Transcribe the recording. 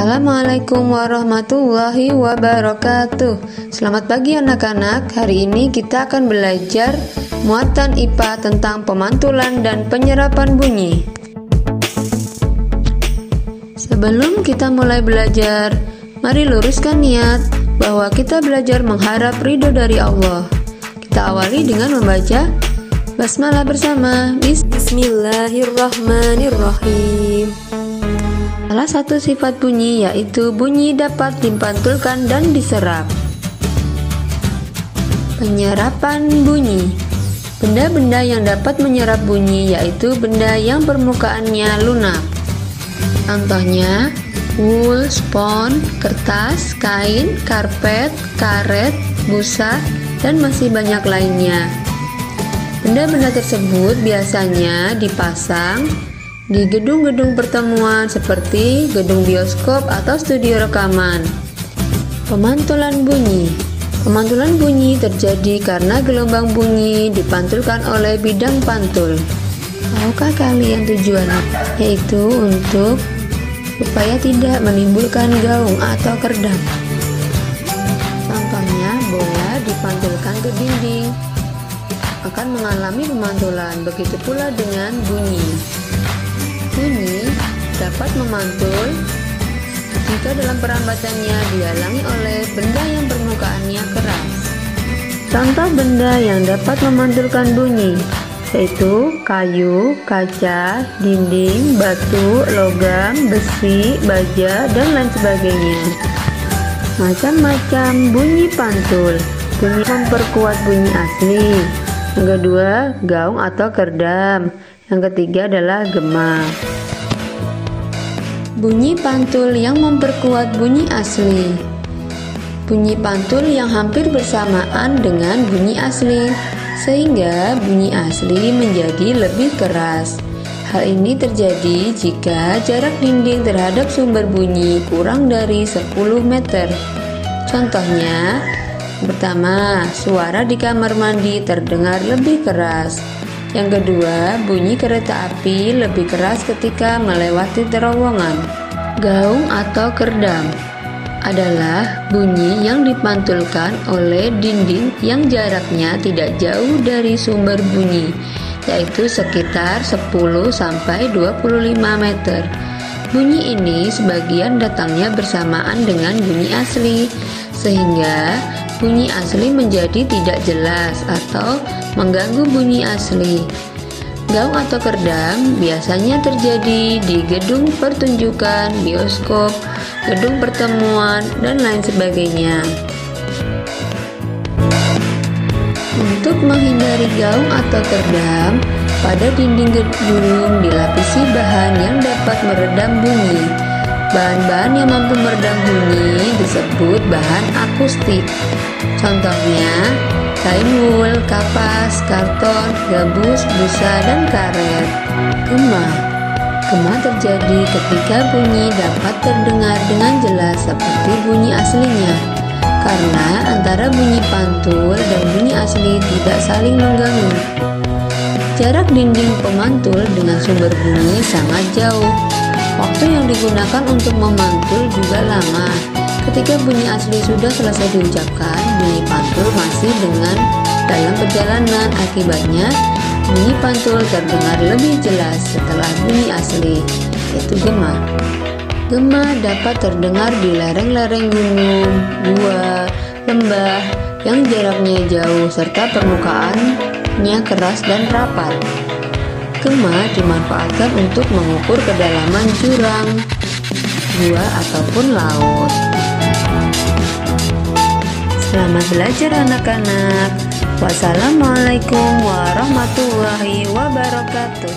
Assalamualaikum warahmatullahi wabarakatuh. Selamat pagi anak-anak. Hari ini kita akan belajar muatan IPA tentang pemantulan dan penyerapan bunyi. Sebelum kita mulai belajar, mari luruskan niat bahwa kita belajar mengharap ridho dari Allah. Kita awali dengan membaca basmalah bersama. Bismillahirrahmanirrahim. Salah satu sifat bunyi yaitu bunyi dapat dipantulkan dan diserap. Penyerapan bunyi. Benda-benda yang dapat menyerap bunyi yaitu benda yang permukaannya lunak. Contohnya, wool, spons, kertas, kain, karpet, karet, busa, dan masih banyak lainnya. Benda-benda tersebut biasanya dipasang di gedung-gedung pertemuan seperti gedung bioskop atau studio rekaman. Pemantulan bunyi. Pemantulan bunyi terjadi karena gelombang bunyi dipantulkan oleh bidang pantul. Tahukah kalian tujuannya? Yaitu untuk supaya tidak menimbulkan gaung atau kerdam. Contohnya, bola dipantulkan ke dinding akan mengalami pemantulan, begitu pula dengan bunyi. Bunyi dapat memantul jika dalam perambatannya dihalangi oleh benda yang permukaannya keras. Contoh benda yang dapat memantulkan bunyi yaitu kayu, kaca, dinding, batu, logam, besi, baja, dan lain sebagainya. Macam-macam bunyi pantul. Bunyi memperkuat bunyi asli. Yang kedua, gaung atau kerdam. Yang ketiga adalah gema. Bunyi pantul yang memperkuat bunyi asli. Bunyi pantul yang hampir bersamaan dengan bunyi asli, sehingga bunyi asli menjadi lebih keras. Hal ini terjadi jika jarak dinding terhadap sumber bunyi kurang dari 10 meter. Contohnya, pertama, suara di kamar mandi terdengar lebih keras. Yang kedua, bunyi kereta api lebih keras ketika melewati terowongan. Gaung atau kerdam adalah bunyi yang dipantulkan oleh dinding yang jaraknya tidak jauh dari sumber bunyi, yaitu sekitar 10-25 meter. Bunyi ini sebagian datangnya bersamaan dengan bunyi asli, sehingga bunyi asli menjadi tidak jelas atau mengganggu bunyi asli. Gaung atau kerdam biasanya terjadi di gedung pertunjukan, bioskop, gedung pertemuan, dan lain sebagainya. Untuk menghindari gaung atau kerdam, pada dinding gedung dilapisi bahan yang dapat meredam bunyi. Bahan-bahan yang mampu meredam bunyi disebut bahan akustik. Contohnya, kain wool, kapas, karton, gabus, busa, dan karet. Gema. Gema terjadi ketika bunyi dapat terdengar dengan jelas seperti bunyi aslinya, karena antara bunyi pantul dan bunyi asli tidak saling mengganggu. Jarak dinding pemantul dengan sumber bunyi sangat jauh. Waktu yang digunakan untuk memantul juga lama. Ketika bunyi asli sudah selesai diucapkan, bunyi pantul masih dalam perjalanan. Akibatnya, bunyi pantul terdengar lebih jelas setelah bunyi asli, yaitu gema. Gema dapat terdengar di lereng-lereng gunung, gua, lembah yang jaraknya jauh serta permukaannya keras dan rapat. Gema dimanfaatkan untuk mengukur kedalaman jurang, gua, ataupun laut. Selamat belajar anak-anak. Wassalamualaikum warahmatullahi wabarakatuh.